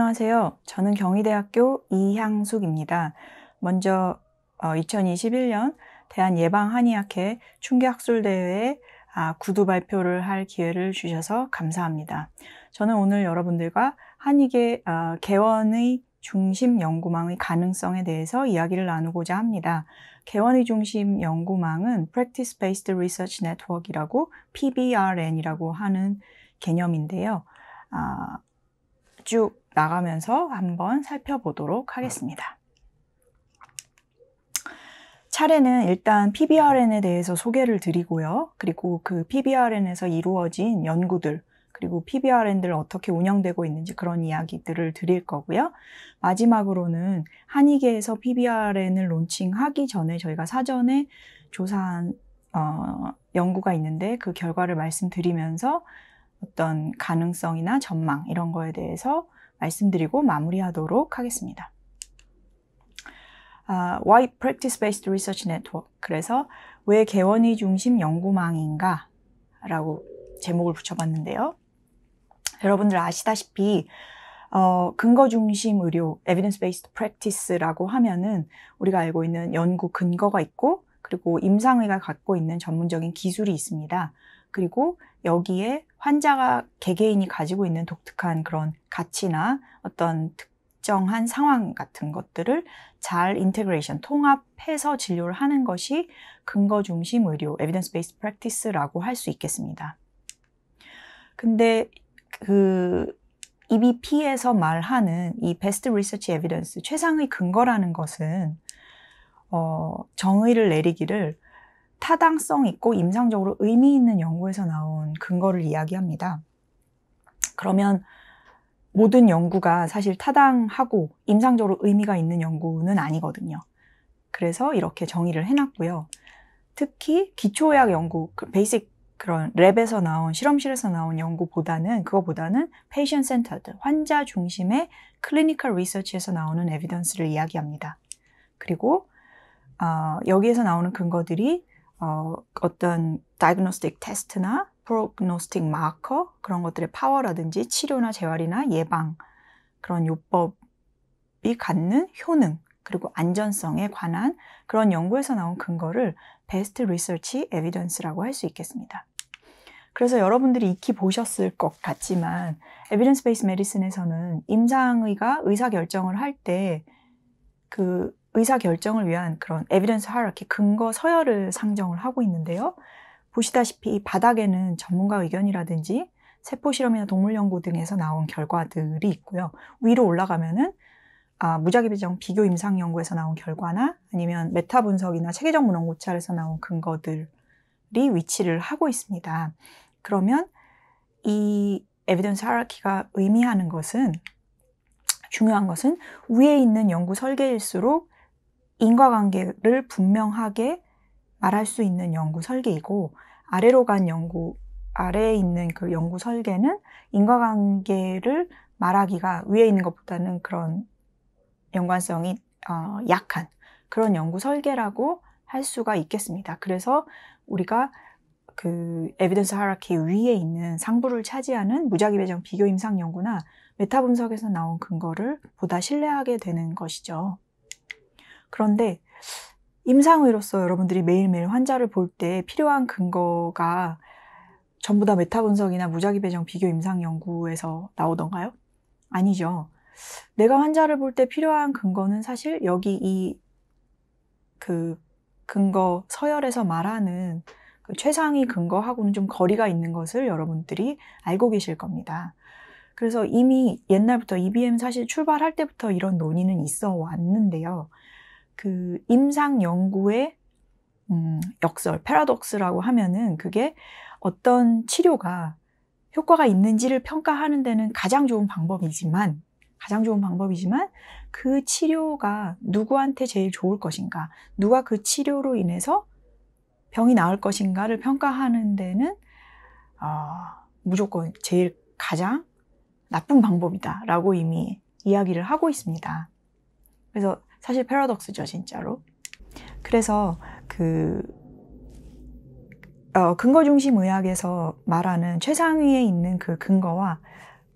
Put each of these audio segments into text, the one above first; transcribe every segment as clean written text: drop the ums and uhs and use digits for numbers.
안녕하세요. 저는 경희대학교 이향숙입니다. 먼저 2021년 대한예방한의학회 충기학술대회에 구두 발표를 할 기회를 주셔서 감사합니다. 저는 오늘 여러분들과 한의계 개원의 중심 연구망의 가능성에 대해서 이야기를 나누고자 합니다. 개원의 중심 연구망은 Practice Based Research Network이라고 PBRN이라고 하는 개념인데요. 쭉 나가면서 한번 살펴보도록 하겠습니다. 차례는 일단 PBRN에 대해서 소개를 드리고요. 그리고 그 PBRN에서 이루어진 연구들, 그리고 PBRN들 어떻게 운영되고 있는지 그런 이야기들을 드릴 거고요. 마지막으로는 한의계에서 PBRN을 론칭하기 전에 저희가 사전에 조사한 연구가 있는데 그 결과를 말씀드리면서 어떤 가능성이나 전망 이런 거에 대해서 말씀드리고 마무리하도록 하겠습니다. Why Practice-Based Research Network? 그래서 왜 개원의 중심 연구망인가? 라고 제목을 붙여봤는데요. 여러분들 아시다시피 근거 중심 의료, Evidence-Based Practice라고 하면은 우리가 알고 있는 연구 근거가 있고 그리고 임상의가 갖고 있는 전문적인 기술이 있습니다. 그리고 여기에 환자가 개개인이 가지고 있는 독특한 그런 가치나 어떤 특정한 상황 같은 것들을 잘 인테그레이션, 통합해서 진료를 하는 것이 근거 중심 의료, Evidence-Based Practice라고 할 수 있겠습니다. 근데 그 EBP에서 말하는 이 Best Research Evidence, 최상의 근거라는 것은 정의를 내리기를 타당성 있고 임상적으로 의미 있는 연구에서 나온 근거를 이야기합니다. 그러면 모든 연구가 사실 타당하고 임상적으로 의미가 있는 연구는 아니거든요. 그래서 이렇게 정의를 해놨고요. 특히 기초의학 연구, 베이직 그런 랩에서 나온, 실험실에서 나온 연구보다는 그거보다는 patient centered, 환자 중심의 클리니컬 리서치에서 나오는 에비던스를 이야기합니다. 그리고 여기에서 나오는 근거들이 어떤 diagnostic test나 prognostic marker 그런 것들의 파워라든지 치료나 재활이나 예방 그런 요법이 갖는 효능 그리고 안전성에 관한 그런 연구에서 나온 근거를 best research evidence라고 할 수 있겠습니다. 그래서 여러분들이 익히 보셨을 것 같지만 evidence-based medicine에서는 임상의가 의사결정을 할 때 그 의사결정을 위한 그런 evidence hierarchy, 근거 서열을 상정을 하고 있는데요. 보시다시피 바닥에는 전문가 의견이라든지 세포실험이나 동물연구 등에서 나온 결과들이 있고요. 위로 올라가면은 무작위배정 비교 임상연구에서 나온 결과나 아니면 메타 분석이나 체계적 문헌 고찰에서 나온 근거들이 위치를 하고 있습니다. 그러면 이 evidence hierarchy가 의미하는 것은 중요한 것은 위에 있는 연구 설계일수록 인과관계를 분명하게 말할 수 있는 연구 설계이고 아래로 간 연구, 아래에 있는 그 연구 설계는 인과관계를 말하기가 위에 있는 것보다는 그런 연관성이 약한 그런 연구 설계라고 할 수가 있겠습니다. 그래서 우리가 그 에비던스 하이라키 위에 있는 상부를 차지하는 무작위배정 비교 임상 연구나 메타 분석에서 나온 근거를 보다 신뢰하게 되는 것이죠. 그런데 임상의로서 여러분들이 매일매일 환자를 볼 때 필요한 근거가 전부 다 메타 분석이나 무작위배정 비교 임상 연구에서 나오던가요? 아니죠. 내가 환자를 볼 때 필요한 근거는 사실 여기 그 근거 서열에서 말하는 그 최상위 근거하고는 좀 거리가 있는 것을 여러분들이 알고 계실 겁니다. 그래서 이미 옛날부터 EBM 사실 출발할 때부터 이런 논의는 있어 왔는데요. 그 임상 연구의 역설, 패러독스라고 하면은 그게 어떤 치료가 효과가 있는지를 평가하는 데는 가장 좋은 방법이지만 그 치료가 누구한테 제일 좋을 것인가, 누가 그 치료로 인해서 병이 나을 것인가를 평가하는 데는 무조건 제일 가장 나쁜 방법이다라고 이미 이야기를 하고 있습니다. 그래서 사실 패러독스죠, 진짜로. 그래서 근거 중심 의학에서 말하는 최상위에 있는 그 근거와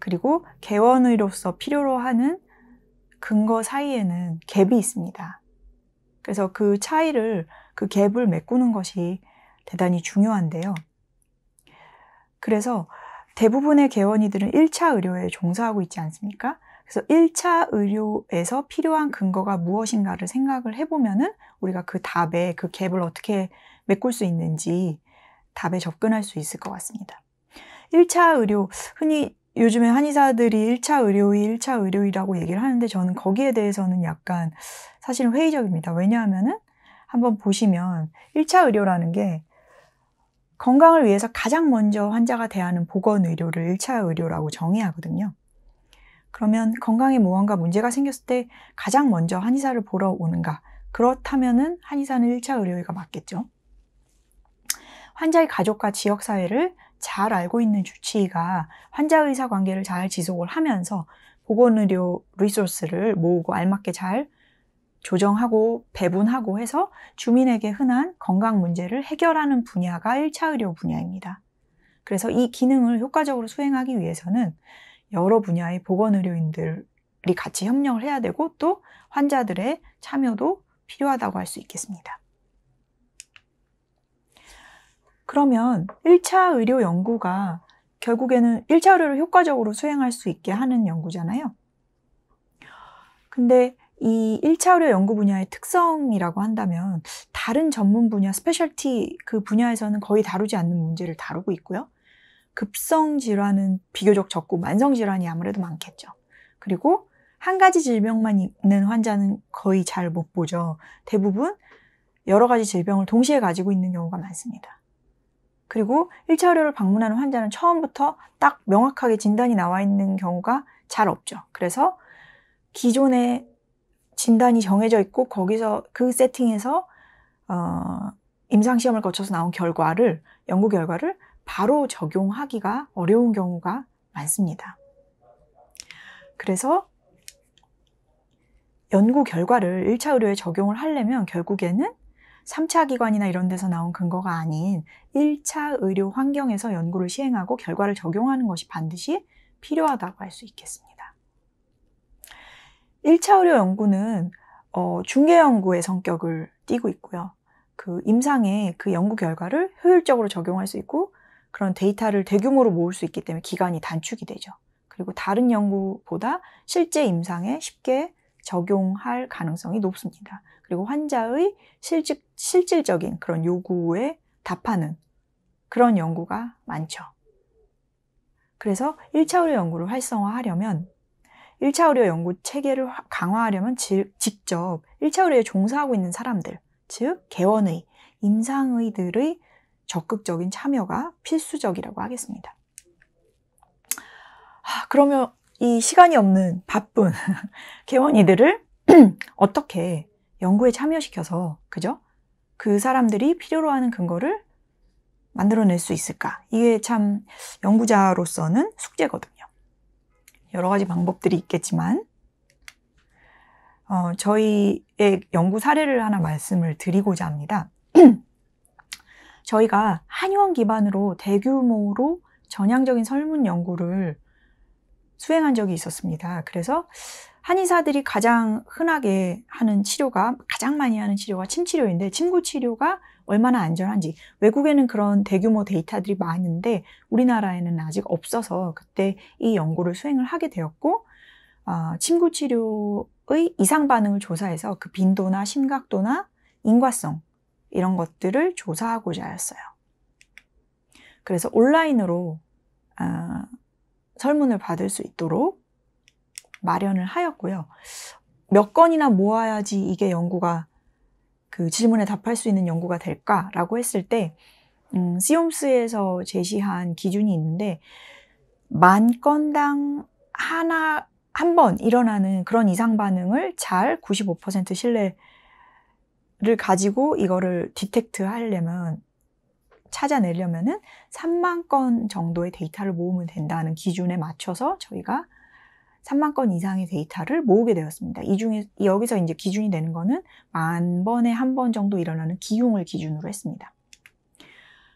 그리고 개원의로서 필요로 하는 근거 사이에는 갭이 있습니다. 그래서 그 차이를, 그 갭을 메꾸는 것이 대단히 중요한데요. 그래서 대부분의 개원의들은 1차 의료에 종사하고 있지 않습니까? 그래서 1차 의료에서 필요한 근거가 무엇인가를 생각을 해보면은 우리가 그 답에, 그 갭을 어떻게 메꿀 수 있는지 답에 접근할 수 있을 것 같습니다. 1차 의료, 흔히 요즘에 한의사들이 1차 의료의 1차 의료이라고 얘기를 하는데 저는 거기에 대해서는 약간 사실은 회의적입니다. 왜냐하면은 한번 보시면 1차 의료라는 게 건강을 위해서 가장 먼저 환자가 대하는 보건의료를 1차 의료라고 정의하거든요. 그러면 건강에 무언가 문제가 생겼을 때 가장 먼저 한의사를 보러 오는가? 그렇다면은 한의사는 1차 의료가 맞겠죠. 환자의 가족과 지역사회를 잘 알고 있는 주치의가 환자-의사 관계를 잘 지속을 하면서 보건의료 리소스를 모으고 알맞게 잘 조정하고 배분하고 해서 주민에게 흔한 건강 문제를 해결하는 분야가 1차 의료 분야입니다. 그래서 이 기능을 효과적으로 수행하기 위해서는 여러 분야의 보건의료인들이 같이 협력을 해야 되고 또 환자들의 참여도 필요하다고 할 수 있겠습니다. 그러면 1차 의료 연구가 결국에는 1차 의료를 효과적으로 수행할 수 있게 하는 연구잖아요. 근데 이 1차 의료 연구 분야의 특성이라고 한다면 다른 전문 분야, 스페셜티 그 분야에서는 거의 다루지 않는 문제를 다루고 있고요. 급성 질환은 비교적 적고 만성 질환이 아무래도 많겠죠. 그리고 한 가지 질병만 있는 환자는 거의 잘 못 보죠. 대부분 여러 가지 질병을 동시에 가지고 있는 경우가 많습니다. 그리고 1차 의료를 방문하는 환자는 처음부터 딱 명확하게 진단이 나와 있는 경우가 잘 없죠. 그래서 기존에 진단이 정해져 있고 거기서 그 세팅에서 임상시험을 거쳐서 나온 결과를, 연구 결과를 바로 적용하기가 어려운 경우가 많습니다. 그래서 연구 결과를 1차 의료에 적용을 하려면 결국에는 3차 기관이나 이런 데서 나온 근거가 아닌 1차 의료 환경에서 연구를 시행하고 결과를 적용하는 것이 반드시 필요하다고 할 수 있겠습니다. 1차 의료 연구는 중개 연구의 성격을 띠고 있고요. 그 임상에 그 연구 결과를 효율적으로 적용할 수 있고 그런 데이터를 대규모로 모을 수 있기 때문에 기간이 단축이 되죠. 그리고 다른 연구보다 실제 임상에 쉽게 적용할 가능성이 높습니다. 그리고 환자의 실질적인 그런 요구에 답하는 그런 연구가 많죠. 그래서 1차 의료 연구를 활성화하려면 1차 의료 연구 체계를 강화하려면 직접 1차 의료에 종사하고 있는 사람들, 즉 개원의, 임상의들의 적극적인 참여가 필수적이라고 하겠습니다. 그러면 이 시간이 없는 바쁜 개원의들을 어떻게 연구에 참여시켜서, 그죠? 그 사람들이 필요로 하는 근거를 만들어낼 수 있을까? 이게 참 연구자로서는 숙제거든요. 여러 가지 방법들이 있겠지만 저희의 연구 사례를 하나 말씀을 드리고자 합니다. 저희가 한의원 기반으로 대규모로 전향적인 설문 연구를 수행한 적이 있었습니다. 그래서 한의사들이 가장 흔하게 하는 치료가, 가장 많이 하는 치료가 침치료인데 침구치료가 얼마나 안전한지, 외국에는 그런 대규모 데이터들이 많은데 우리나라에는 아직 없어서 그때 이 연구를 수행을 하게 되었고, 침구치료의 이상 반응을 조사해서 그 빈도나 심각도나 인과성 이런 것들을 조사하고자 하였어요. 그래서 온라인으로 설문을 받을 수 있도록 마련을 하였고요. 몇 건이나 모아야지 이게 연구가, 그 질문에 답할 수 있는 연구가 될까라고 했을 때 시옴스에서 제시한 기준이 있는데 10,000건당 한 번 일어나는 그런 이상 반응을 잘 95% 신뢰를 가지고 이거를 디텍트 하려면, 찾아내려면은 3만 건 정도의 데이터를 모으면 된다는 기준에 맞춰서 저희가 3만 건 이상의 데이터를 모으게 되었습니다. 이 중에 여기서 이제 기준이 되는 거는 10,000번에 한 번 정도 일어나는 기흉을 기준으로 했습니다.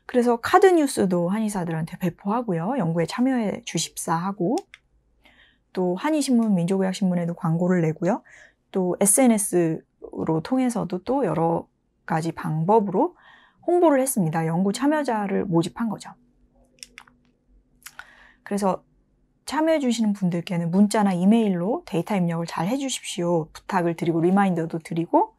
그래서 카드 뉴스도 한의사들한테 배포하고요. 연구에 참여해 주십사 하고, 또 한의신문, 민족의학신문에도 광고를 내고요. 또 SNS로 통해서도 또 여러 가지 방법으로 홍보를 했습니다. 연구 참여자를 모집한 거죠. 그래서 참여해 주시는 분들께는 문자나 이메일로 데이터 입력을 잘 해주십시오. 부탁을 드리고 리마인더도 드리고,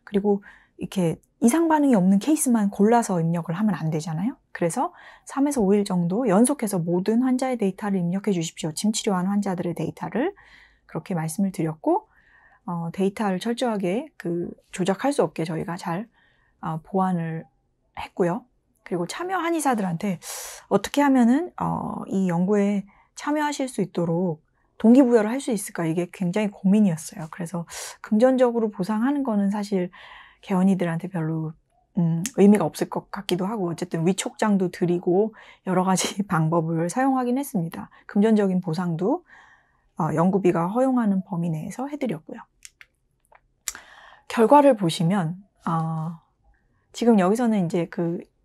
그리고 이렇게 이상 반응이 없는 케이스만 골라서 입력을 하면 안 되잖아요. 그래서 3에서 5일 정도 연속해서 모든 환자의 데이터를 입력해 주십시오. 침 치료한 환자들의 데이터를 그렇게 말씀을 드렸고, 데이터를 철저하게 조작할 수 없게 저희가 잘 보완을 했고요. 그리고 참여 한의사들한테 어떻게 하면은 이 연구에 참여하실 수 있도록 동기부여를 할 수 있을까, 이게 굉장히 고민이었어요. 그래서 금전적으로 보상하는 거는 사실 개원이들한테 별로 의미가 없을 것 같기도 하고, 어쨌든 위촉장도 드리고 여러 가지 방법을 사용하긴 했습니다. 금전적인 보상도 연구비가 허용하는 범위 내에서 해드렸고요. 결과를 보시면 지금 여기서는 이제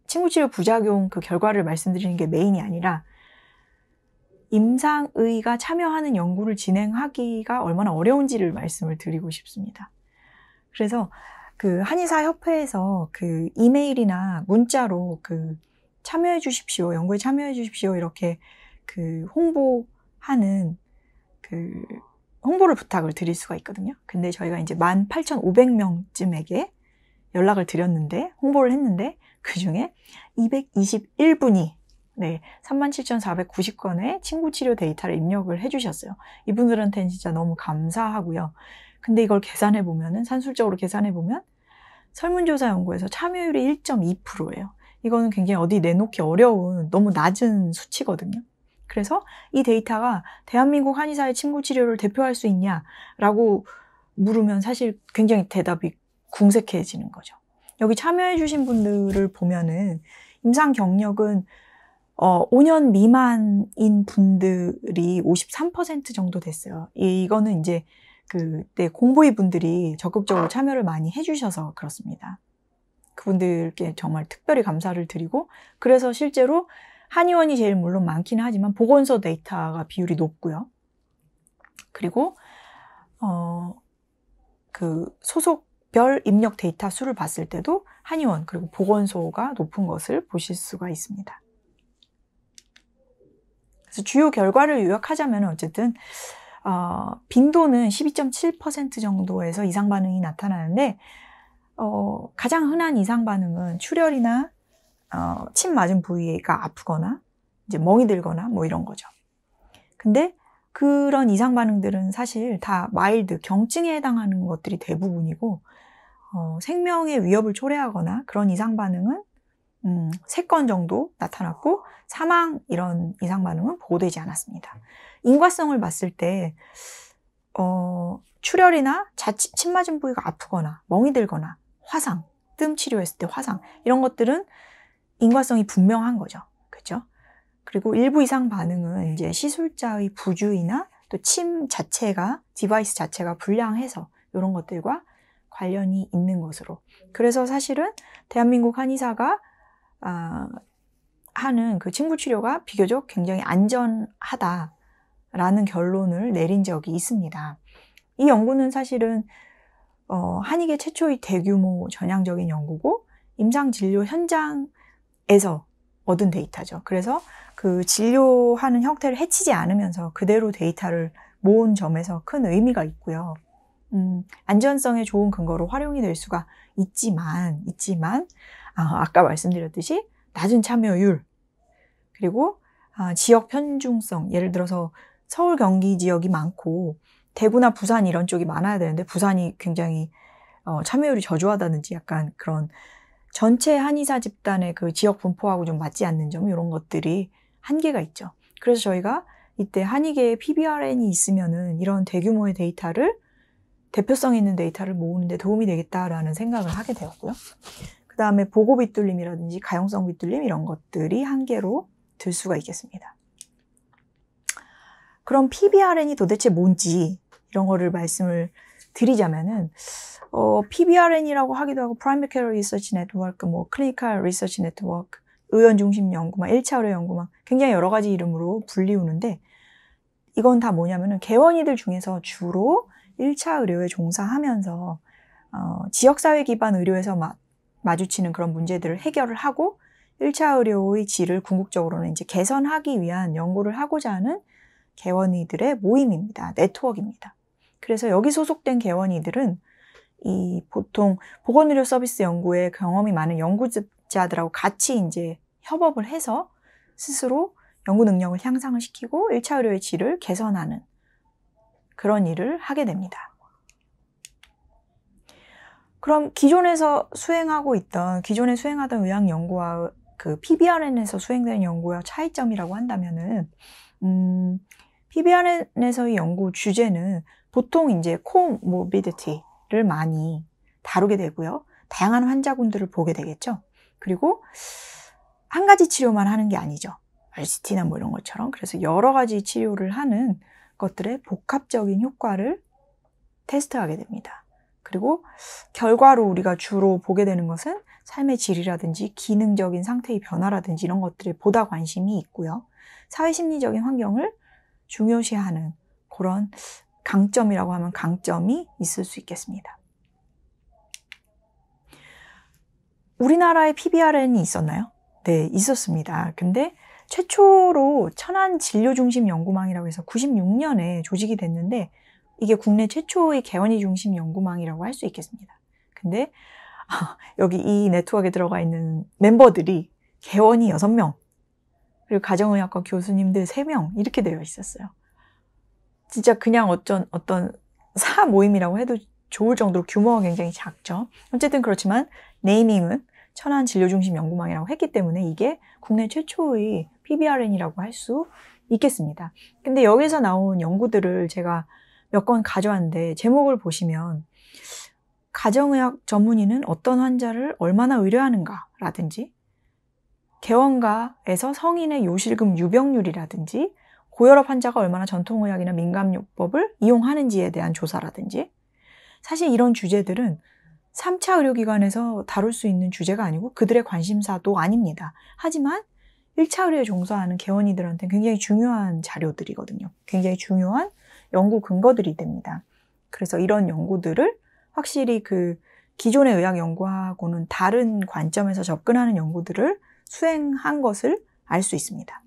침구치료 부작용 결과를 말씀드리는 게 메인이 아니라 임상의가 참여하는 연구를 진행하기가 얼마나 어려운지를 말씀을 드리고 싶습니다. 그래서 한의사협회에서 이메일이나 문자로 참여해 주십시오, 연구에 참여해 주십시오, 이렇게 홍보하는 홍보를 부탁을 드릴 수가 있거든요. 근데 저희가 이제 18,500명쯤에게 연락을 드렸는데, 홍보를 했는데, 그 중에 221분이 37,490건의 침구치료 데이터를 입력을 해주셨어요. 이분들한테는 진짜 너무 감사하고요. 근데 이걸 계산해보면은, 산술적으로 계산해보면 설문조사 연구에서 참여율이 1.2%예요. 이거는 굉장히 어디 내놓기 어려운 너무 낮은 수치거든요. 그래서 이 데이터가 대한민국 한의사의 침구치료를 대표할 수 있냐라고 물으면 사실 굉장히 대답이 궁색해지는 거죠. 여기 참여해 주신 분들을 보면은 임상 경력은 5년 미만인 분들이 53% 정도 됐어요. 이거는 이제 그때 공보위 분들이 적극적으로 참여를 많이 해주셔서 그렇습니다. 그분들께 정말 특별히 감사를 드리고, 그래서 실제로 한의원이 제일 물론 많기는 하지만 보건소 데이터가 비율이 높고요. 그리고 소속별 입력 데이터 수를 봤을 때도 한의원 그리고 보건소가 높은 것을 보실 수가 있습니다. 그래서 주요 결과를 요약하자면 어쨌든 빈도는 12.7% 정도에서 이상 반응이 나타나는데, 가장 흔한 이상 반응은 출혈이나 침 맞은 부위가 아프거나 이제 멍이 들거나 뭐 이런 거죠. 근데 그런 이상 반응들은 사실 다 마일드, 경증에 해당하는 것들이 대부분이고, 생명의 위협을 초래하거나 그런 이상 반응은 3건 정도 나타났고, 사망 이런 이상 반응은 보고되지 않았습니다. 인과성을 봤을 때 출혈이나 침 맞은 부위가 아프거나 멍이 들거나 화상, 뜸 치료했을 때 화상, 이런 것들은 인과성이 분명한 거죠. 그렇죠? 그리고 일부 이상 반응은 이제 시술자의 부주의나 또 침 자체가, 디바이스 자체가 불량해서 이런 것들과 관련이 있는 것으로. 그래서 사실은 대한민국 한의사가 하는 침구치료가 비교적 굉장히 안전하다라는 결론을 내린 적이 있습니다. 이 연구는 사실은 한의계 최초의 대규모 전향적인 연구고, 임상진료 현장에서 얻은 데이터죠. 그래서 진료하는 형태를 해치지 않으면서 그대로 데이터를 모은 점에서 큰 의미가 있고요. 안전성에 좋은 근거로 활용이 될 수가 있지만 아까 말씀드렸듯이 낮은 참여율, 그리고 지역 편중성, 예를 들어서 서울 경기 지역이 많고 대구나 부산 이런 쪽이 많아야 되는데 부산이 굉장히 참여율이 저조하다든지 약간 그런 전체 한의사 집단의 지역 분포하고 좀 맞지 않는 점, 이런 것들이 한계가 있죠. 그래서 저희가 이때 한의계에 PBRN이 있으면은 이런 대규모의 데이터를, 대표성 있는 데이터를 모으는 데 도움이 되겠다라는 생각을 하게 되었고요. 그 다음에 보고 비뚤림이라든지 가용성 비뚤림 이런 것들이 한계로 들 수가 있겠습니다. 그럼 PBRN이 도대체 뭔지 이런 거를 말씀을 드리자면은 PBRN이라고 하기도 하고 Primary Care Research Network, Clinical Research Network, 의원 중심 연구망, 1차 의료 연구망, 굉장히 여러 가지 이름으로 불리우는데, 이건 다 뭐냐면은 개원이들 중에서 주로 1차 의료에 종사하면서 지역사회 기반 의료에서 마주치는 그런 문제들을 해결을 하고 1차 의료의 질을 궁극적으로는 이제 개선하기 위한 연구를 하고자 하는 개원이들의 모임입니다. 네트워크입니다. 그래서 여기 소속된 개원이들은 이 보통 보건의료 서비스 연구에 경험이 많은 연구자들하고 같이 이제 협업을 해서 스스로 연구 능력을 향상을 시키고 1차 의료의 질을 개선하는 그런 일을 하게 됩니다. 그럼 기존에 수행하던 의학 연구와 그 PBRN에서 수행되는 연구와 차이점이라고 한다면은, PBRN에서의 연구 주제는 보통 이제 comorbidity를 많이 다루게 되고요. 다양한 환자군들을 보게 되겠죠. 그리고 한 가지 치료만 하는 게 아니죠. RCT나 뭐 이런 것처럼. 그래서 여러 가지 치료를 하는 것들의 복합적인 효과를 테스트하게 됩니다. 그리고 결과로 우리가 주로 보게 되는 것은 삶의 질이라든지 기능적인 상태의 변화라든지 이런 것들에 보다 관심이 있고요. 사회심리적인 환경을 중요시하는 그런 강점이라고 하면 강점이 있을 수 있겠습니다. 우리나라에 PBRN이 있었나요? 네, 있었습니다. 근데 최초로 천안진료중심 연구망이라고 해서 96년에 조직이 됐는데 이게 국내 최초의 개원이 중심 연구망이라고 할 수 있겠습니다. 근데 여기 이 네트워크에 들어가 있는 멤버들이 개원이 6명, 그리고 가정의학과 교수님들 3명 이렇게 되어 있었어요. 진짜 그냥 어떤 사 모임이라고 해도 좋을 정도로 규모가 굉장히 작죠. 어쨌든 그렇지만 네이밍은 천안진료중심 연구망이라고 했기 때문에 이게 국내 최초의 PBRN이라고 할 수 있겠습니다. 근데 여기서 나온 연구들을 제가 몇 건 가져왔는데 제목을 보시면 가정의학 전문의는 어떤 환자를 얼마나 의뢰하는가 라든지 개원가에서 성인의 요실금 유병률이라든지 고혈압 환자가 얼마나 전통의학이나 민간요법을 이용하는지에 대한 조사라든지 사실 이런 주제들은 3차 의료기관에서 다룰 수 있는 주제가 아니고 그들의 관심사도 아닙니다. 하지만 1차 의료에 종사하는 개원이들한테는 굉장히 중요한 자료들이거든요. 굉장히 중요한 연구 근거들이 됩니다. 그래서 이런 연구들을 확실히 그 기존의 의학 연구하고는 다른 관점에서 접근하는 연구들을 수행한 것을 알 수 있습니다.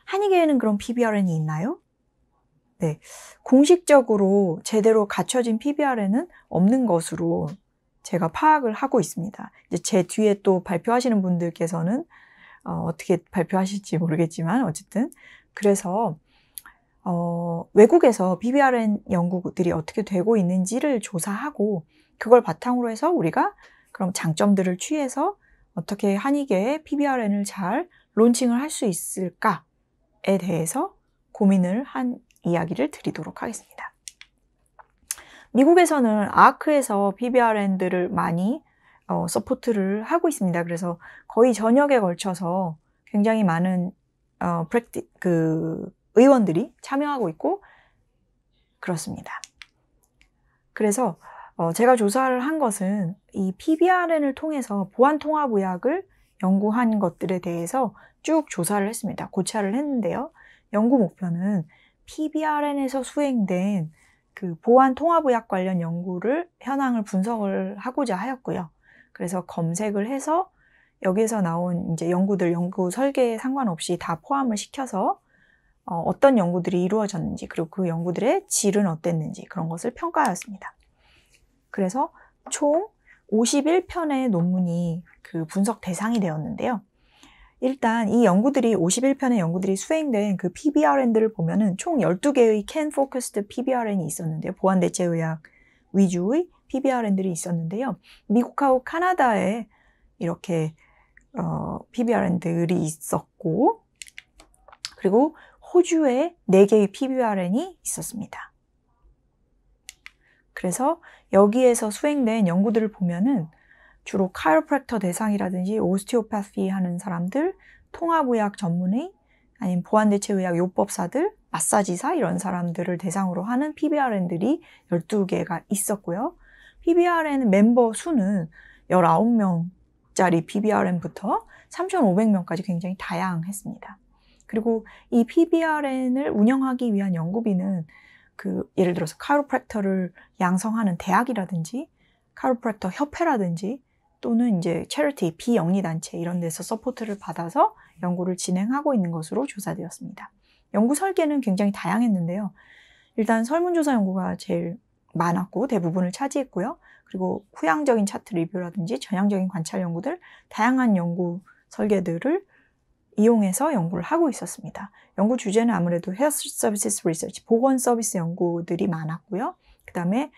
한의계에는 그럼 PBRN이 있나요? 네, 공식적으로 제대로 갖춰진 PBRN은 없는 것으로 제가 파악을 하고 있습니다. 이제 제 뒤에 또 발표하시는 분들께서는 어떻게 발표하실지 모르겠지만 어쨌든 그래서 외국에서 PBRN 연구들이 어떻게 되고 있는지를 조사하고 그걸 바탕으로 해서 우리가 그럼 장점들을 취해서 어떻게 한의계에 PBRN을 잘 론칭을 할 수 있을까에 대해서 고민을 한 이야기를 드리도록 하겠습니다. 미국에서는 아크에서 PBRN들을 많이 서포트를 하고 있습니다. 그래서 거의 전역에 걸쳐서 굉장히 많은 의원들이 참여하고 있고 그렇습니다. 그래서 제가 조사를 한 것은 이 PBRN을 통해서 보안통합의학을 연구한 것들에 대해서 쭉 조사를 했습니다. 고찰을 했는데요. 연구 목표는 PBRN에서 수행된 그 보안통합의학 관련 연구를 현황을 분석을 하고자 하였고요. 그래서 검색을 해서 여기에서 나온 이제 연구 설계에 상관없이 다 포함을 시켜서 어떤 연구들이 이루어졌는지 그리고 그 연구들의 질은 어땠는지 그런 것을 평가하였습니다. 그래서 총 51편의 논문이 그 분석 대상이 되었는데요. 일단 이 51편의 연구들이 수행된 그 PBRN들을 보면은 총 12개의 Can Focused PBRN이 있었는데요. 보안대체의학 위주의 PBRN들이 있었는데요. 미국하고 카나다에 이렇게 PBRN들이 있었고 그리고 호주에 4개의 PBRN이 있었습니다. 그래서 여기에서 수행된 연구들을 보면은 주로 카이로프랙터 대상이라든지 오스티오패시 하는 사람들, 통합의학 전문의, 아니면 보안대체의학 요법사들, 마사지사 이런 사람들을 대상으로 하는 PBRN들이 12개가 있었고요. PBRN 멤버 수는 19명짜리 PBRN부터 3,500명까지 굉장히 다양했습니다. 그리고 이 PBRN을 운영하기 위한 연구비는 예를 들어서 카이로프랙터를 양성하는 대학이라든지 카이로프랙터 협회라든지 또는 이제 체리티, 비영리단체 이런 데서 서포트를 받아서 연구를 진행하고 있는 것으로 조사되었습니다. 연구 설계는 굉장히 다양했는데요. 일단 설문조사 연구가 제일 많았고 대부분을 차지했고요. 그리고 후향적인 차트 리뷰라든지 전향적인 관찰 연구들, 다양한 연구 설계들을 이용해서 연구를 하고 있었습니다. 연구 주제는 아무래도 Health Services Research, 보건 서비스 연구들이 많았고요. 그 다음에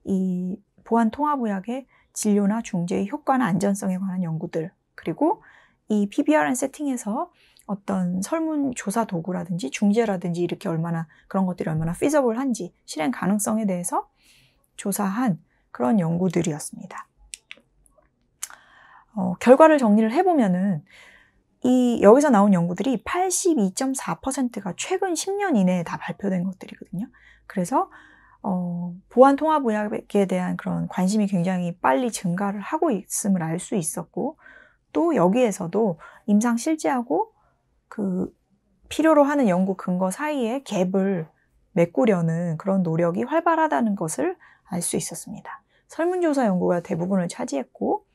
이 보안 통합의학의 진료나 중재의 효과나 안전성에 관한 연구들, 그리고 이 PBRN 세팅에서 어떤 설문조사 도구라든지 중재라든지 이렇게 그런 것들이 얼마나 feasible한지, 실행 가능성에 대해서 조사한 그런 연구들이었습니다. 결과를 정리를 해보면은 여기서 나온 연구들이 82.4%가 최근 10년 이내에 다 발표된 것들이거든요. 그래서 보안 통합의학에 대한 그런 관심이 굉장히 빨리 증가를 하고 있음을 알 수 있었고, 또 여기에서도 임상 실제하고 필요로 하는 연구 근거 사이에 갭을 메꾸려는 그런 노력이 활발하다는 것을 알 수 있었습니다. 설문조사 연구가 대부분을 차지했고,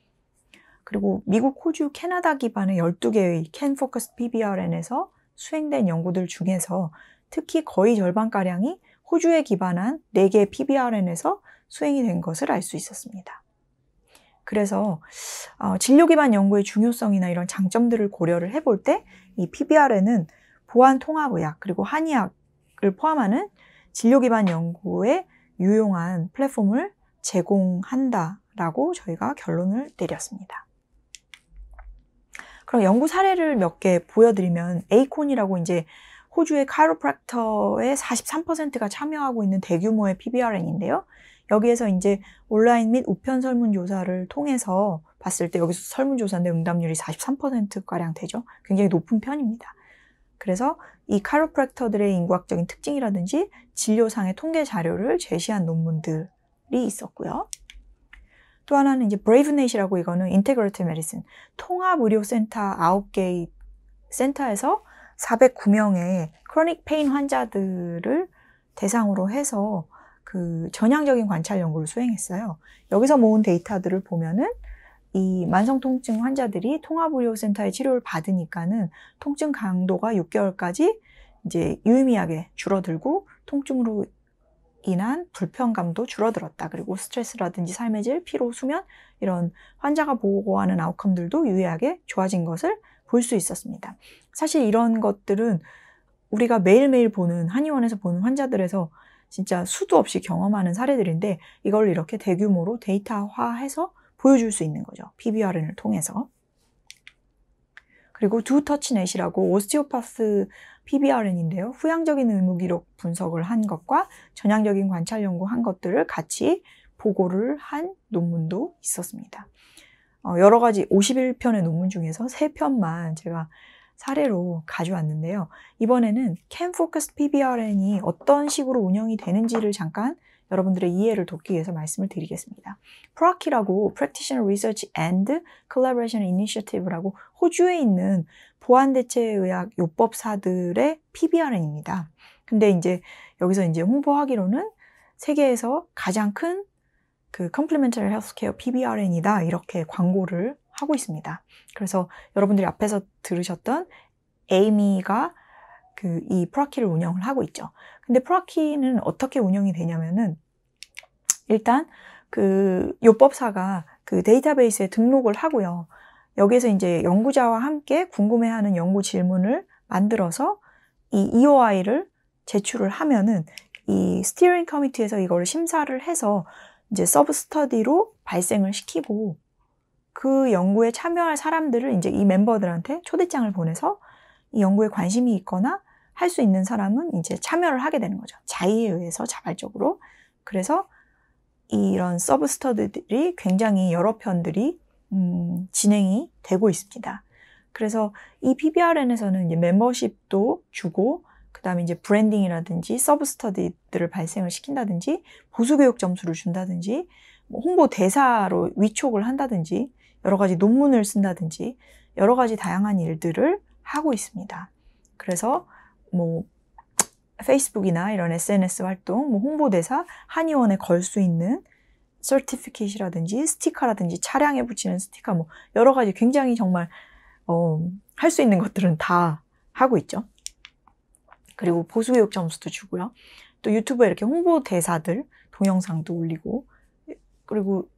그리고 미국, 호주, 캐나다 기반의 12개의 CanFocus PBRN에서 수행된 연구들 중에서 특히 거의 절반가량이 호주에 기반한 4개의 PBRN에서 수행이 된 것을 알 수 있었습니다. 그래서 진료 기반 연구의 중요성이나 이런 장점들을 고려를 해볼 때 이 PBRN은 보안 통합의학 그리고 한의학을 포함하는 진료 기반 연구에 유용한 플랫폼을 제공한다라고 저희가 결론을 내렸습니다. 그럼 연구 사례를 몇 개 보여드리면 에이콘이라고 이제 호주의 카이로프랙터의 43%가 참여하고 있는 대규모의 PBRN인데요. 여기에서 이제 온라인 및 우편 설문조사를 통해서 봤을 때 여기서 설문조사인데 응답률이 43%가량 되죠. 굉장히 높은 편입니다. 그래서 이 카이로프랙터들의 인구학적인 특징이라든지 진료상의 통계 자료를 제시한 논문들이 있었고요. 또 하나는 이제 브레이브넷이라고, 이거는 인테그레이티브 메디슨, 통합의료센터 9개의 센터에서 409명의 크로닉 페인 환자들을 대상으로 해서 전향적인 관찰 연구를 수행했어요. 여기서 모은 데이터들을 보면은 이 만성통증 환자들이 통합의료센터의 치료를 받으니까는 통증 강도가 6개월까지 이제 유의미하게 줄어들고 통증으로 인한 불편감도 줄어들었다. 그리고 스트레스라든지 삶의 질, 피로, 수면 이런 환자가 보고하는 아웃컴들도 유의하게 좋아진 것을 볼 수 있었습니다. 사실 이런 것들은 우리가 매일매일 보는, 한의원에서 보는 환자들에서 진짜 수도 없이 경험하는 사례들인데 이걸 이렇게 대규모로 데이터화해서 보여줄 수 있는 거죠. PBRN을 통해서. 그리고 두터치넷이라고 오스티오파스 PBRN인데요. 후향적인 의무기록 분석을 한 것과 전향적인 관찰 연구한 것들을 같이 보고를 한 논문도 있었습니다. 여러 가지 51편의 논문 중에서 3편만 제가 사례로 가져왔는데요. 이번에는 CanFocus PBRN이 어떤 식으로 운영이 되는지를 잠깐 여러분들의 이해를 돕기 위해서 말씀을 드리겠습니다. PRAC이라고 Practitioner Research and Collaboration Initiative라고 호주에 있는 보안대체의학 요법사들의 PBRN입니다. 근데 이제 여기서 이제 홍보하기로는 세계에서 가장 큰 Complementary Healthcare PBRN이다, 이렇게 광고를 하고 있습니다. 그래서 여러분들이 앞에서 들으셨던 에이미가 이 프라키를 운영을 하고 있죠. 근데 프라키는 어떻게 운영이 되냐면은 일단 요법사가 데이터베이스에 등록을 하고요. 여기에서 이제 연구자와 함께 궁금해하는 연구 질문을 만들어서 이 EOI를 제출을 하면은 이 스티어링 커미티에서 이거를 심사를 해서 이제 서브 스터디로 발생을 시키고 그 연구에 참여할 사람들을 이제 이 멤버들한테 초대장을 보내서 이 연구에 관심이 있거나 할 수 있는 사람은 이제 참여를 하게 되는 거죠. 자의에 의해서 자발적으로. 그래서 이런 서브 스터디들이 굉장히 여러 편들이 진행이 되고 있습니다. 그래서 이 PBRN에서는 이제 멤버십도 주고, 그 다음에 이제 브랜딩이라든지 서브 스터디들을 발생을 시킨다든지, 보수교육 점수를 준다든지, 홍보 대사로 위촉을 한다든지, 여러 가지 논문을 쓴다든지, 여러 가지 다양한 일들을 하고 있습니다. 그래서 뭐 페이스북이나 이런 SNS 활동, 뭐 홍보대사, 한의원에 걸 수 있는 서티피케이트라든지 스티커라든지 차량에 붙이는 스티커, 뭐 여러 가지 굉장히 정말 할 수 있는 것들은 다 하고 있죠. 그리고 보수교육 점수도 주고요. 또 유튜브에 이렇게 홍보대사들 동영상도 올리고, 그리고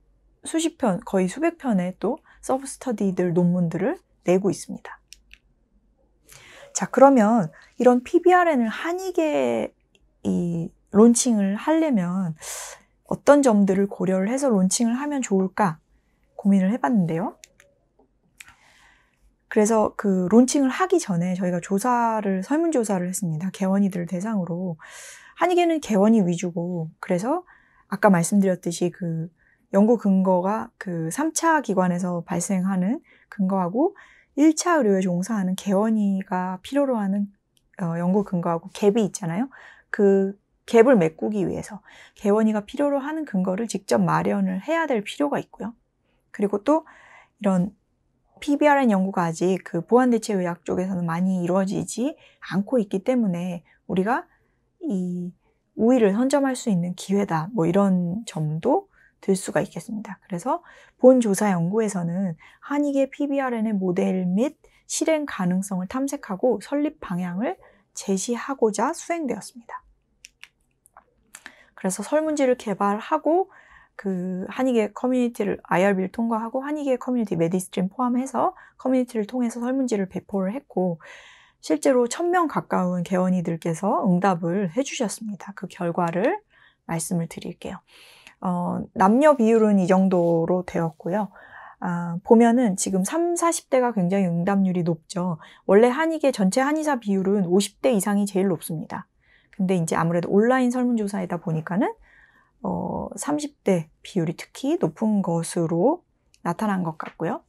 수십 편, 거의 수백 편의 또 서브스터디들 논문들을 내고 있습니다. 자, 그러면 이런 PBRN을 한익에 론칭을 하려면 어떤 점들을 고려를 해서 론칭을 하면 좋을까 고민을 해봤는데요. 그래서 그 론칭을 하기 전에 저희가 설문조사를 했습니다. 개원이들 대상으로. 한익에는 개원이 위주고, 그래서 아까 말씀드렸듯이 그 연구 근거가 그 3차 기관에서 발생하는 근거하고 1차 의료에 종사하는 개원이가 필요로 하는 연구 근거하고 갭이 있잖아요. 그 갭을 메꾸기 위해서 개원이가 필요로 하는 근거를 직접 마련을 해야 될 필요가 있고요. 그리고 또 이런 PBRN 연구가 아직 그 보완대체의학 쪽에서는 많이 이루어지지 않고 있기 때문에 우리가 이 우위를 선점할 수 있는 기회다, 뭐 이런 점도 들 수가 있겠습니다. 그래서 본 조사 연구에서는 한익의 PBRN의 모델 및 실행 가능성을 탐색하고 설립 방향을 제시하고자 수행되었습니다. 그래서 설문지를 개발하고 그 한익의 커뮤니티를 IRB를 통과하고 한익의 커뮤니티 메디스트림 포함해서 커뮤니티를 통해서 설문지를 배포를 했고, 실제로 1000명 가까운 개원이들께서 응답을 해주셨습니다. 그 결과를 말씀을 드릴게요. 남녀 비율은 이 정도로 되었고요. 보면은 지금 30, 40대가 굉장히 응답률이 높죠. 원래 한익의 전체 한의사 비율은 50대 이상이 제일 높습니다. 근데 이제 아무래도 온라인 설문조사이다 보니까는 30대 비율이 특히 높은 것으로 나타난 것 같고요.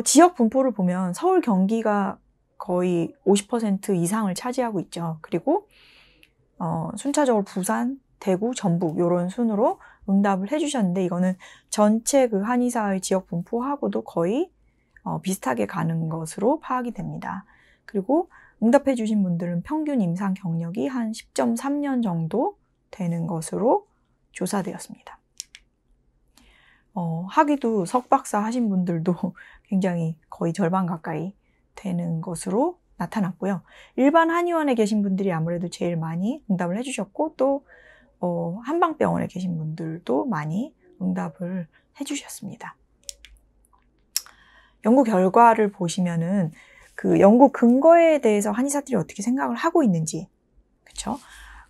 지역 분포를 보면 서울, 경기가 거의 50% 이상을 차지하고 있죠. 그리고 순차적으로 부산, 대구, 전북 이런 순으로 응답을 해주셨는데, 이거는 전체 그 한의사의 지역 분포하고도 거의 비슷하게 가는 것으로 파악이 됩니다. 그리고 응답해 주신 분들은 평균 임상 경력이 한 10.3년 정도 되는 것으로 조사되었습니다. 학위도 석박사 하신 분들도 굉장히 거의 절반 가까이 되는 것으로 나타났고요. 일반 한의원에 계신 분들이 아무래도 제일 많이 응답을 해주셨고, 또 한방병원에 계신 분들도 많이 응답을 해주셨습니다. 연구 결과를 보시면은 그 연구 근거에 대해서 한의사들이 어떻게 생각을 하고 있는지, 그렇죠?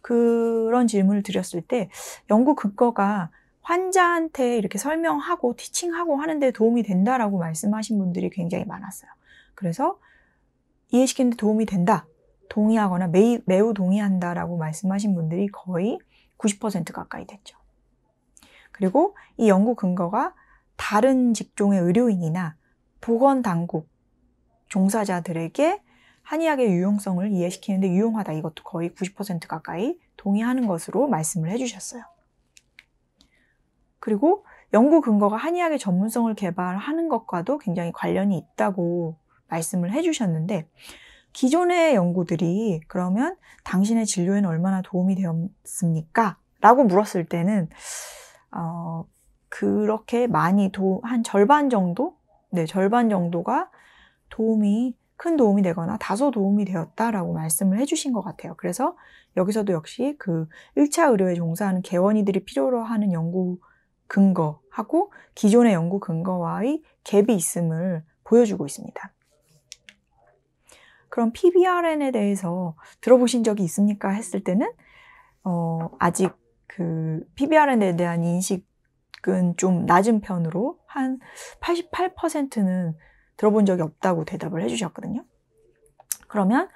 그런 질문을 드렸을 때 연구 근거가 환자한테 이렇게 설명하고 티칭하고 하는 데 도움이 된다라고 말씀하신 분들이 굉장히 많았어요. 그래서 이해시키는 데 도움이 된다, 동의하거나 매우 동의한다라고 말씀하신 분들이 거의 90% 가까이 됐죠. 그리고 이 연구 근거가 다른 직종의 의료인이나 보건당국 종사자들에게 한의학의 유용성을 이해시키는 데 유용하다, 이것도 거의 90% 가까이 동의하는 것으로 말씀을 해주셨어요. 그리고 연구 근거가 한의학의 전문성을 개발하는 것과도 굉장히 관련이 있다고 말씀을 해주셨는데, 기존의 연구들이 그러면 당신의 진료에는 얼마나 도움이 되었습니까? 라고 물었을 때는 그렇게 많이 한 절반 정도? 네, 절반 정도가 큰 도움이 되거나 다소 도움이 되었다라고 말씀을 해주신 것 같아요. 그래서 여기서도 역시 그 1차 의료에 종사하는 개원이들이 필요로 하는 연구 근거하고 기존의 연구 근거와의 갭이 있음을 보여주고 있습니다. 그럼 PBRN에 대해서 들어보신 적이 있습니까? 했을 때는 아직 그 PBRN에 대한 인식은 좀 낮은 편으로 한 88%는 들어본 적이 없다고 대답을 해주셨거든요. 그러면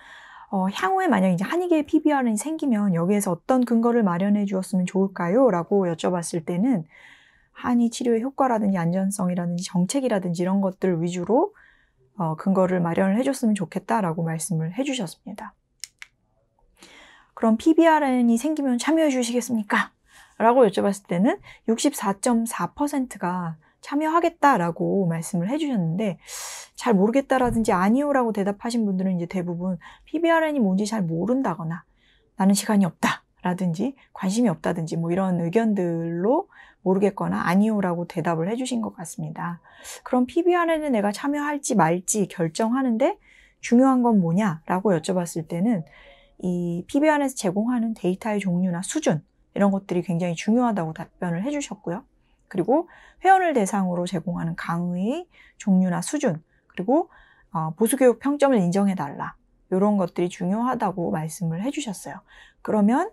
향후에 만약 이제 한익의 PBRN이 생기면 여기에서 어떤 근거를 마련해 주었으면 좋을까요? 라고 여쭤봤을 때는 한의 치료의 효과라든지 안전성이라든지 정책이라든지 이런 것들 위주로 근거를 마련을 해줬으면 좋겠다라고 말씀을 해주셨습니다. 그럼 PBRN이 생기면 참여해 주시겠습니까? 라고 여쭤봤을 때는 64.4%가 참여하겠다라고 말씀을 해주셨는데, 잘 모르겠다라든지 아니요라고 대답하신 분들은 이제 대부분 PBRN이 뭔지 잘 모른다거나 나는 시간이 없다라든지 관심이 없다든지 뭐 이런 의견들로 모르겠거나 아니요라고 대답을 해주신 것 같습니다. 그럼 PBRN에 내가 참여할지 말지 결정하는데 중요한 건 뭐냐라고 여쭤봤을 때는 이 PBRN에서 제공하는 데이터의 종류나 수준 이런 것들이 굉장히 중요하다고 답변을 해주셨고요. 그리고 회원을 대상으로 제공하는 강의의 종류나 수준 그리고 보수교육 평점을 인정해달라 이런 것들이 중요하다고 말씀을 해주셨어요. 그러면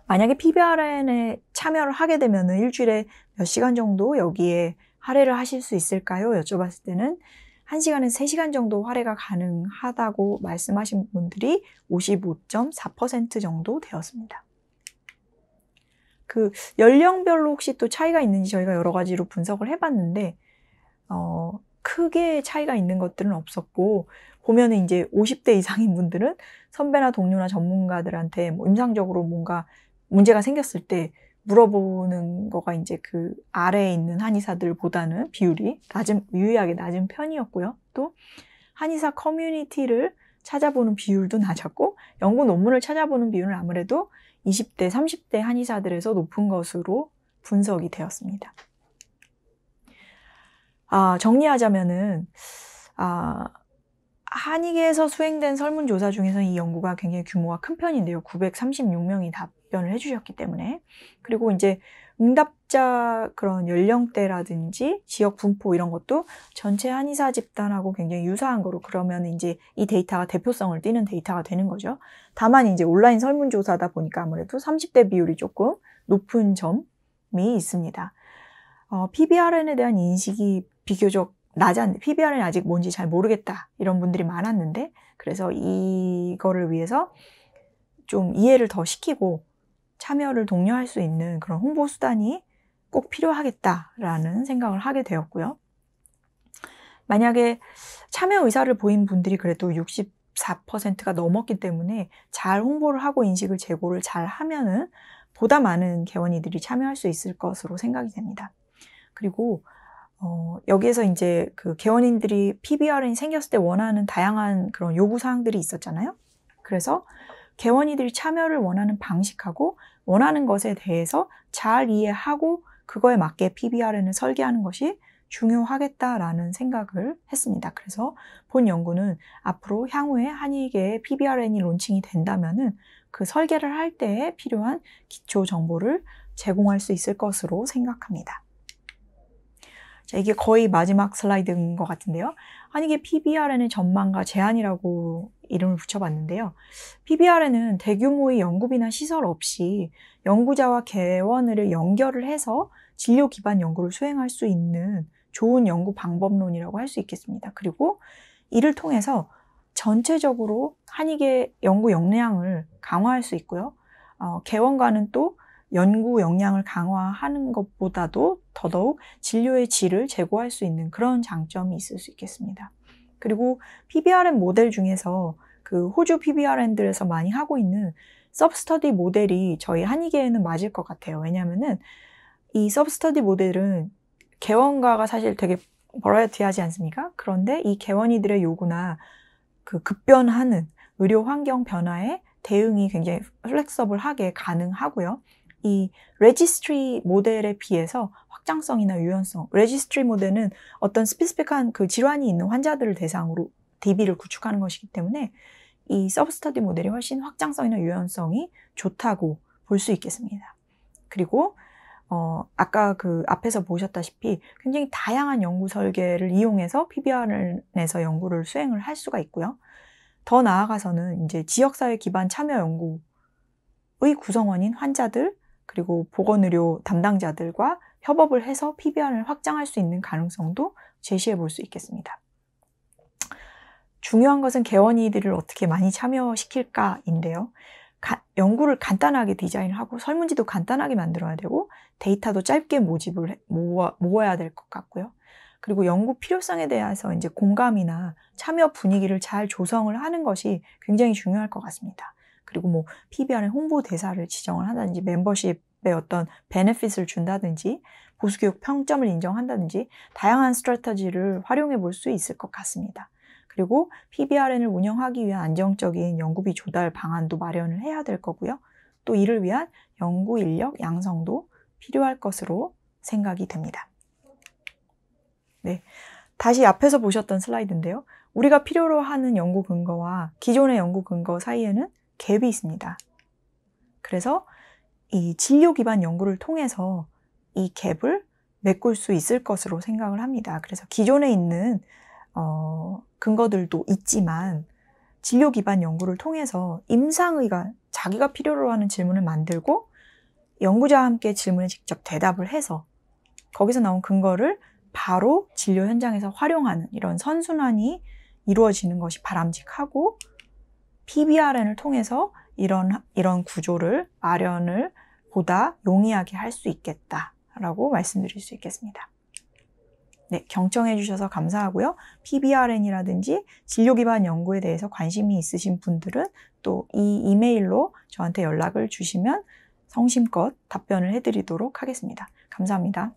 만약에 PBRN에 참여를 하게 되면 일주일에 몇 시간 정도 여기에 할애를 하실 수 있을까요? 여쭤봤을 때는 1시간에서 3시간 정도 할애가 가능하다고 말씀하신 분들이 55.4% 정도 되었습니다. 그 연령별로 혹시 또 차이가 있는지 저희가 여러 가지로 분석을 해봤는데 크게 차이가 있는 것들은 없었고 보면은 이제 50대 이상인 분들은 선배나 동료나 전문가들한테 뭐 임상적으로 뭔가 문제가 생겼을 때 물어보는 거가 이제 그 아래에 있는 한의사들보다는 비율이 유의하게 낮은 편이었고요. 또 한의사 커뮤니티를 찾아보는 비율도 낮았고 연구 논문을 찾아보는 비율은 아무래도 20대, 30대 한의사들에서 높은 것으로 분석이 되었습니다. 정리하자면은 한의계에서 수행된 설문조사 중에서 이 연구가 굉장히 규모가 큰 편인데요. 936명이 답변을 해주셨기 때문에. 그리고 이제 응답자 그런 연령대라든지 지역 분포 이런 것도 전체 한의사 집단하고 굉장히 유사한 거로 그러면 이제 이 데이터가 대표성을 띠는 데이터가 되는 거죠. 다만 이제 온라인 설문조사다 보니까 아무래도 30대 비율이 조금 높은 점이 있습니다. PBRN에 대한 인식이 비교적 낮았는데 PBRN이 아직 뭔지 잘 모르겠다 이런 분들이 많았는데 그래서 이거를 위해서 좀 이해를 더 시키고 참여를 독려할 수 있는 그런 홍보 수단이 꼭 필요하겠다라는 생각을 하게 되었고요. 만약에 참여 의사를 보인 분들이 그래도 64%가 넘었기 때문에 잘 홍보를 하고 인식을 제고를 잘 하면은 보다 많은 개원이들이 참여할 수 있을 것으로 생각이 됩니다. 그리고 여기에서 이제 그 개원인들이 PBRN이 생겼을 때 원하는 다양한 그런 요구사항들이 있었잖아요. 그래서 개원이들이 참여를 원하는 방식하고 원하는 것에 대해서 잘 이해하고 그거에 맞게 PBRN을 설계하는 것이 중요하겠다라는 생각을 했습니다. 그래서 본 연구는 앞으로 향후에 한의계에 PBRN이 론칭이 된다면은 그 설계를 할 때에 필요한 기초 정보를 제공할 수 있을 것으로 생각합니다. 자, 이게 거의 마지막 슬라이드인 것 같은데요. 한의계 PBRN의 전망과 제안이라고 이름을 붙여봤는데요. PBRN은 대규모의 연구비나 시설 없이 연구자와 개원을 연결을 해서 진료 기반 연구를 수행할 수 있는 좋은 연구 방법론이라고 할 수 있겠습니다. 그리고 이를 통해서 전체적으로 한의계 연구 역량을 강화할 수 있고요. 개원과는 또 연구 역량을 강화하는 것보다도 더더욱 진료의 질을 제고할 수 있는 그런 장점이 있을 수 있겠습니다. 그리고 PBRN 모델 중에서 그 호주 PBRN들에서 많이 하고 있는 서브스터디 모델이 저희 한의계에는 맞을 것 같아요. 왜냐하면은 이 서브스터디 모델은 개원가가 사실 되게 버라이어티하지 않습니까? 그런데 이 개원이들의 요구나 그 급변하는 의료 환경 변화에 대응이 굉장히 플렉서블하게 가능하고요. 이 레지스트리 모델에 비해서 확장성이나 유연성, 레지스트리 모델은 어떤 스페시픽한 그 질환이 있는 환자들을 대상으로 DB를 구축하는 것이기 때문에 이 서브스터디 모델이 훨씬 확장성이나 유연성이 좋다고 볼 수 있겠습니다. 그리고 아까 그 앞에서 보셨다시피 굉장히 다양한 연구 설계를 이용해서 PBRN에서 연구를 수행을 할 수가 있고요. 더 나아가서는 이제 지역사회 기반 참여 연구의 구성원인 환자들 그리고 보건의료 담당자들과 협업을 해서 PBRN을 확장할 수 있는 가능성도 제시해 볼 수 있겠습니다. 중요한 것은 개원이들을 어떻게 많이 참여시킬까인데요. 연구를 간단하게 디자인하고 설문지도 간단하게 만들어야 되고 데이터도 짧게 모아야 될 것 같고요. 그리고 연구 필요성에 대해서 이제 공감이나 참여 분위기를 잘 조성을 하는 것이 굉장히 중요할 것 같습니다. 그리고 뭐 PBRN 홍보 대사를 지정을 한다든지 멤버십 기업의 어떤 베네핏을 준다든지 보수교육 평점을 인정한다든지 다양한 스트래터지를 활용해 볼 수 있을 것 같습니다. 그리고 PBRN을 운영하기 위한 안정적인 연구비 조달 방안도 마련을 해야 될 거고요. 또 이를 위한 연구 인력 양성도 필요할 것으로 생각이 됩니다. 네, 다시 앞에서 보셨던 슬라이드인데요. 우리가 필요로 하는 연구 근거와 기존의 연구 근거 사이에는 갭이 있습니다. 그래서 이 진료 기반 연구를 통해서 이 갭을 메꿀 수 있을 것으로 생각을 합니다. 그래서 기존에 있는 근거들도 있지만 진료 기반 연구를 통해서 임상의가 자기가 필요로 하는 질문을 만들고 연구자와 함께 질문에 직접 대답을 해서 거기서 나온 근거를 바로 진료 현장에서 활용하는 이런 선순환이 이루어지는 것이 바람직하고 PBRN을 통해서 이런 구조를 마련을 보다 용이하게 할 수 있겠다라고 말씀드릴 수 있겠습니다. 네, 경청해 주셔서 감사하고요. PBRN이라든지 진료 기반 연구에 대해서 관심이 있으신 분들은 또 이 이메일로 저한테 연락을 주시면 성심껏 답변을 해드리도록 하겠습니다. 감사합니다.